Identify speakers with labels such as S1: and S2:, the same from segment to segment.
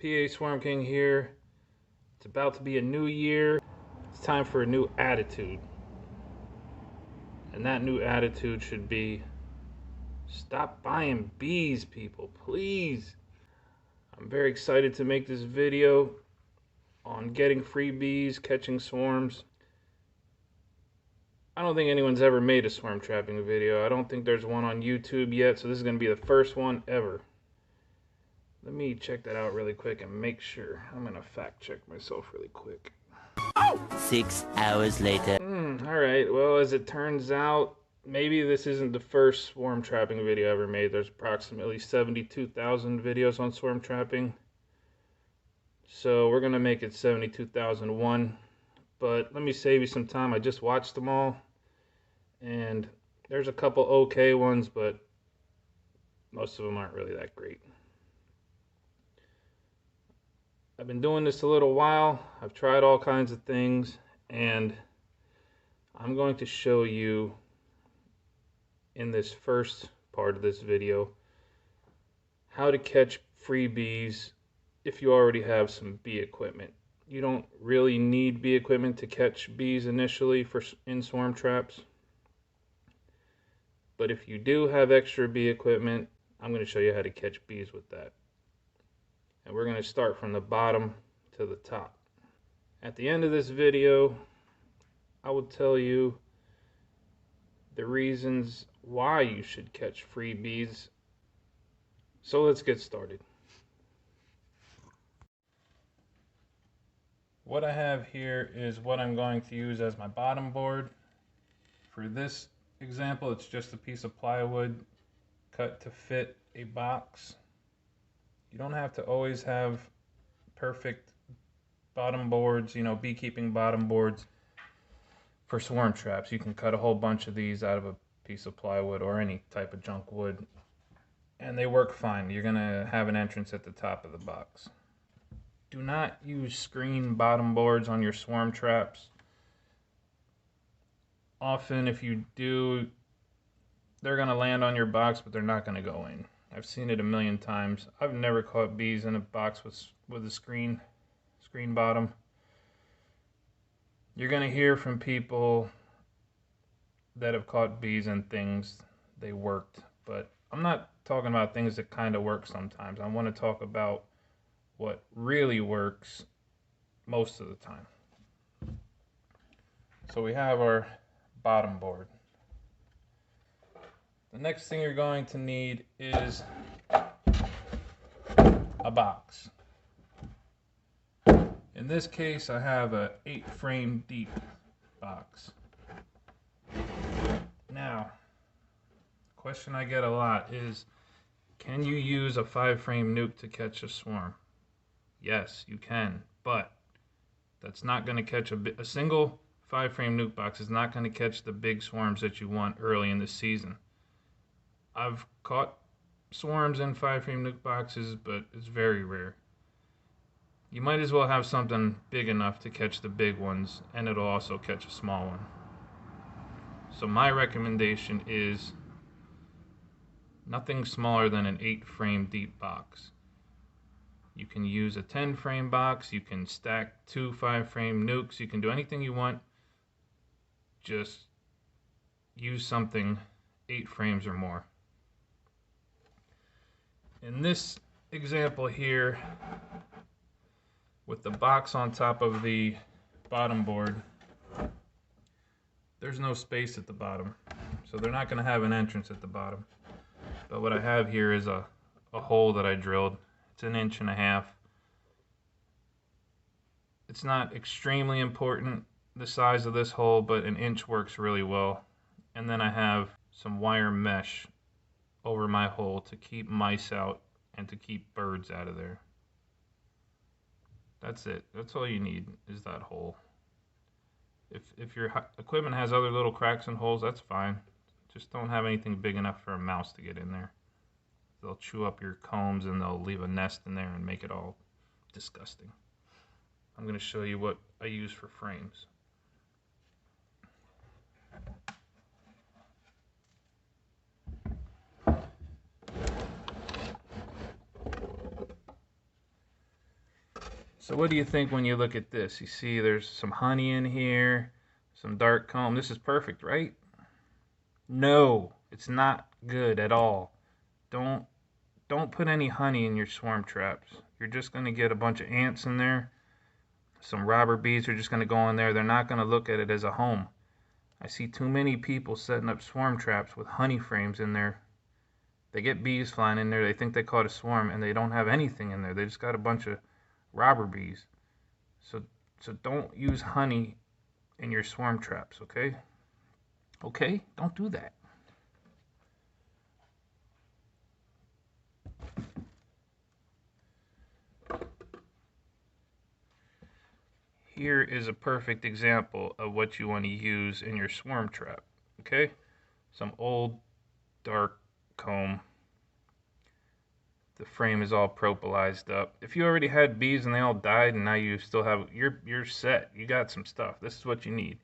S1: PA Swarm King here. It's about to be a new year. It's time for a new attitude. And that new attitude should be stop buying bees, people, please. I'm very excited to make this video on getting free bees, catching swarms. I don't think anyone's ever made a swarm trapping video. I don't think there's one on YouTube yet, so this is going to be the first one ever. Let me check that out really quick and make sure. I'm going to fact check myself really quick.
S2: 6 hours later.
S1: Alright, well, as it turns out, maybe this isn't the first swarm trapping video ever made. There's approximately 72,000 videos on swarm trapping. So we're going to make it 72,001. But let me save you some time. I just watched them all. And there's a couple okay ones, but most of them aren't really that great. I've been doing this a little while. I've tried all kinds of things, and I'm going to show you in this first part of this video how to catch free bees if you already have some bee equipment. You don't really need bee equipment to catch bees initially in swarm traps. But if you do have extra bee equipment, I'm going to show you how to catch bees with that. And we're going to start from the bottom to the top. At the end of this video, I will tell you the reasons why you should catch free bees. So let's get started. What I have here is what I'm going to use as my bottom board. For this example, it's just a piece of plywood cut to fit a box. You don't have to always have perfect bottom boards, beekeeping bottom boards for swarm traps. You can cut a whole bunch of these out of a piece of plywood or any type of junk wood, and they work fine. You're going to have an entrance at the top of the box. Do not use screen bottom boards on your swarm traps. Often, if you do, they're going to land on your box, but they're not going to go in. I've seen it a million times. I've never caught bees in a box with a screen bottom. You're going to hear from people that have caught bees and things they worked, but I'm not talking about things that kind of work sometimes. I want to talk about what really works most of the time. So we have our bottom board. The next thing you're going to need is a box. In this case, I have a 8-frame deep box. Now, the question I get a lot is, can you use a 5-frame nuke to catch a swarm? Yes, you can, but that's not going to catch a single 5-frame nuke box is not going to catch the big swarms that you want early in the season. I've caught swarms in 5-frame nuke boxes, but it's very rare. You might as well have something big enough to catch the big ones, and it'll also catch a small one. So my recommendation is nothing smaller than an 8-frame deep box. You can use a 10-frame box, you can stack 2 5-frame nukes, you can do anything you want. Just use something 8 frames or more. In this example here, with the box on top of the bottom board, there's no space at the bottom, so they're not going to have an entrance at the bottom. But what I have here is a hole that I drilled. It's 1.5 inches. It's not extremely important, the size of this hole, but 1 inch works really well. And then I have some wire mesh over my hole to keep mice out and to keep birds out of there. That's it. That's all you need is that hole. If your equipment has other little cracks and holes, that's fine. Just don't have anything big enough for a mouse to get in there. They'll chew up your combs and they'll leave a nest in there and make it all disgusting. I'm going to show you what I use for frames. So what do you think when you look at this? You see there's some honey in here, some dark comb. This is perfect, right? No, it's not good at all. Don't put any honey in your swarm traps. You're just going to get a bunch of ants in there. Some robber bees are just going to go in there. They're not going to look at it as a home. I see too many people setting up swarm traps with honey frames in there. They get bees flying in there. They think they caught a swarm, and they don't have anything in there. They just got a bunch of robber bees. So don't use honey in your swarm traps, okay? Okay? Don't do that. Here is a perfect example of what you want to use in your swarm trap, okay? Some old dark comb. The frame is all propylized up. If you already had bees and they all died and now you still have, you're set. You got some stuff. This is what you need.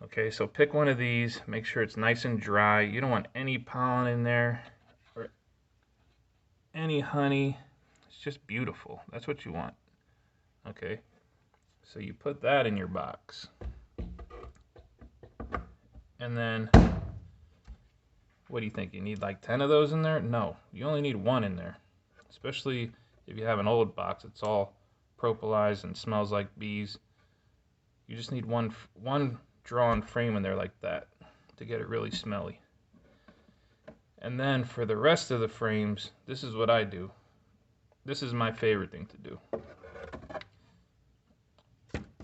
S1: Okay, so pick one of these. Make sure it's nice and dry. You don't want any pollen in there or any honey. It's just beautiful. That's what you want. Okay, so you put that in your box. And then, what do you think? You need like 10 of those in there? No, you only need one in there. Especially if you have an old box, it's all propylized and smells like bees. You just need one drawn frame in there like that to get it really smelly. And then for the rest of the frames, this is what I do. This is my favorite thing to do.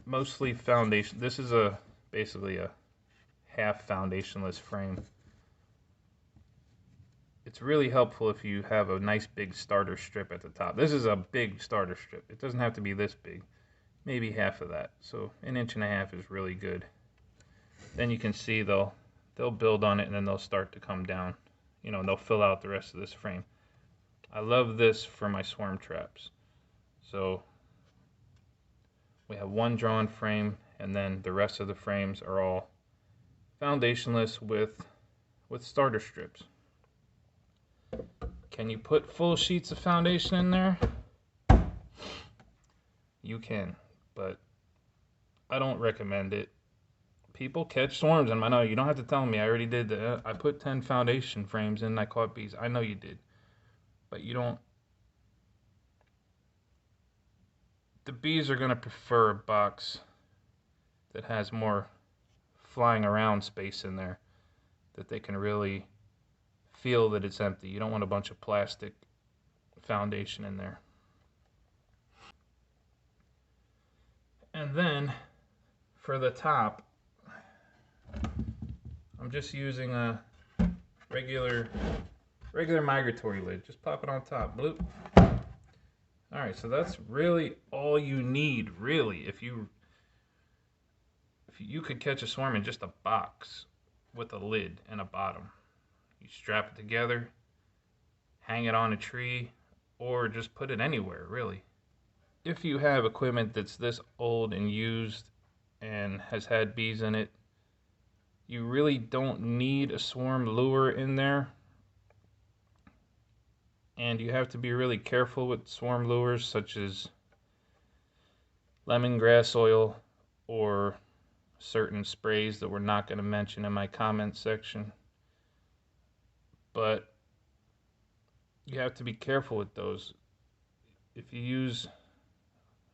S1: Mostly foundation. This is basically a half foundationless frame. It's really helpful if you have a nice big starter strip at the top. This is a big starter strip. It doesn't have to be this big. Maybe half of that. So 1.5 inches is really good. Then you can see they'll build on it and then they'll start to come down. You know, and they'll fill out the rest of this frame. I love this for my swarm traps. So we have one drawn frame and then the rest of the frames are all foundationless with starter strips. Can you put full sheets of foundation in there? You can, but I don't recommend it. People catch swarms, and I know you don't have to tell me. I already did that. I put 10 foundation frames in and I caught bees. I know you did, but you don't. The bees are going to prefer a box that has more flying around space in there, that they can really feel that it's empty. You don't want a bunch of plastic foundation in there. And then for the top, I'm just using a regular migratory lid. Just pop it on top. Bloop. Alright, so that's really all you need, really. If you could catch a swarm in just a box with a lid and a bottom. You strap it together, hang it on a tree, or just put it anywhere, really. If you have equipment that's this old and used and has had bees in it, you really don't need a swarm lure in there. And you have to be really careful with swarm lures such as lemongrass oil or certain sprays that we're not going to mention in my comment section. But you have to be careful with those. If you use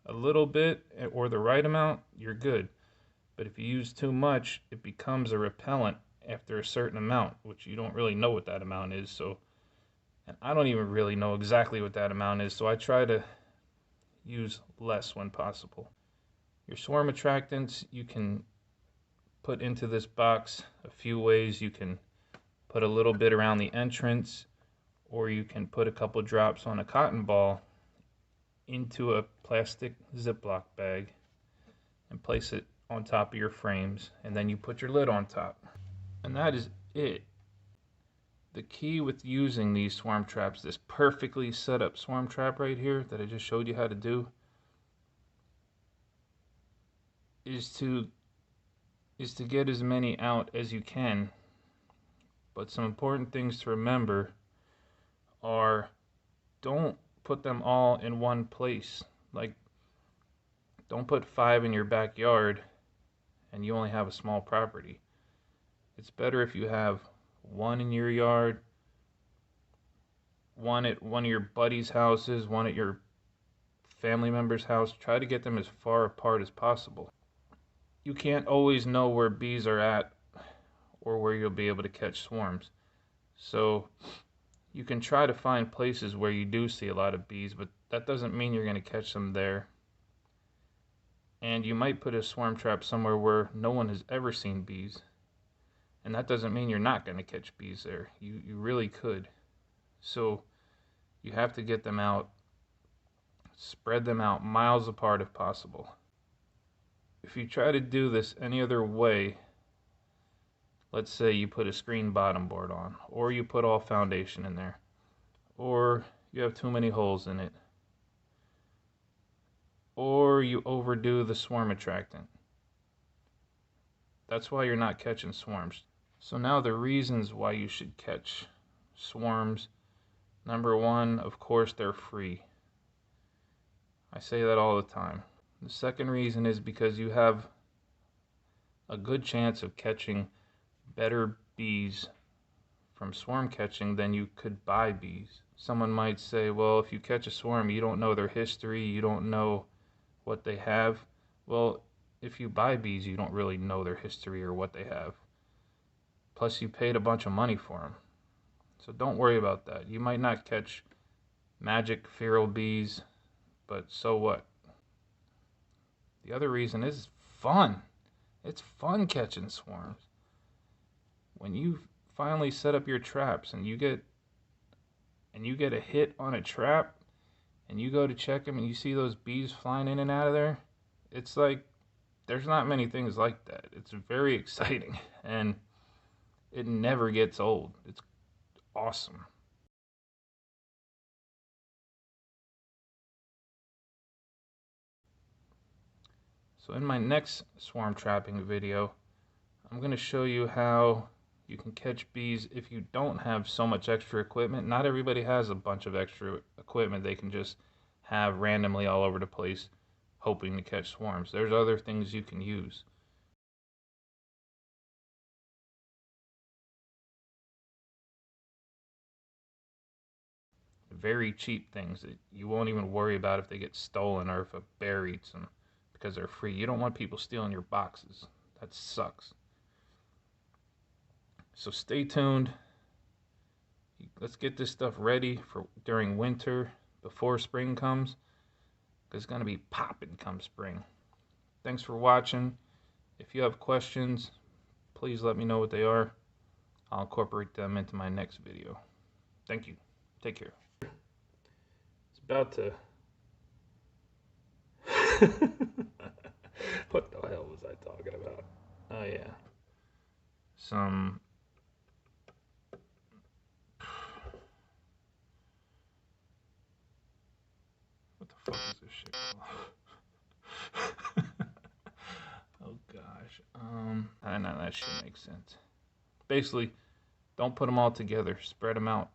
S1: a little bit or the right amount, you're good. But if you use too much, it becomes a repellent after a certain amount, which you don't really know what that amount is. So, and I don't even really know exactly what that amount is, so I try to use less when possible. Your swarm attractants, you can put into this box a few ways. You can put a little bit around the entrance, or you can put a couple drops on a cotton ball into a plastic Ziploc bag and place it on top of your frames, and then you put your lid on top. And that is it. The key with using these swarm traps, this perfectly set up swarm trap right here that I just showed you how to do, is to get as many out as you can. But some important things to remember are, don't put them all in one place. Like, don't put 5 in your backyard and you only have a small property. It's better if you have 1 in your yard, 1 at one of your buddies' houses, 1 at your family member's house. Try to get them as far apart as possible. You can't always know where bees are at or where you'll be able to catch swarms. So you can try to find places where you do see a lot of bees, but that doesn't mean you're going to catch them there. And you might put a swarm trap somewhere where no one has ever seen bees. And that doesn't mean you're not going to catch bees there. You really could. So you have to get them out, spread them out miles apart if possible. If you try to do this any other way, let's say you put a screen bottom board on, or you put all foundation in there, or you have too many holes in it, or you overdo the swarm attractant. That's why you're not catching swarms. So now the reasons why you should catch swarms. Number 1, of course, they're free. I say that all the time. The second reason is because you have a good chance of catching better bees from swarm catching than you could buy bees. Someone might say, well, if you catch a swarm, you don't know their history, you don't know what they have. Well, if you buy bees, you don't really know their history or what they have. Plus, you paid a bunch of money for them. So don't worry about that. You might not catch magic feral bees, but so what? The other reason is fun. It's fun catching swarms. When you finally set up your traps and you get a hit on a trap and you go to check them and you see those bees flying in and out of there, it's like there's not many things like that. It's very exciting and it never gets old. It's awesome. So in my next swarm trapping video, I'm going to show you how you can catch bees if you don't have so much extra equipment. Not everybody has a bunch of extra equipment they can just have randomly all over the place hoping to catch swarms. There's other things you can use. Very cheap things that you won't even worry about if they get stolen or if a bear eats them because they're free. You don't want people stealing your boxes. That sucks. So stay tuned. Let's get this stuff ready for during winter before spring comes. It's going to be popping come spring. Thanks for watching. If you have questions, please let me know what they are. I'll incorporate them into my next video. Thank you. Take care. It's about to... What the hell was I talking about? Oh yeah. What the fuck is this shit called? Oh gosh. I know that shit makes sense. Basically, don't put them all together. Spread them out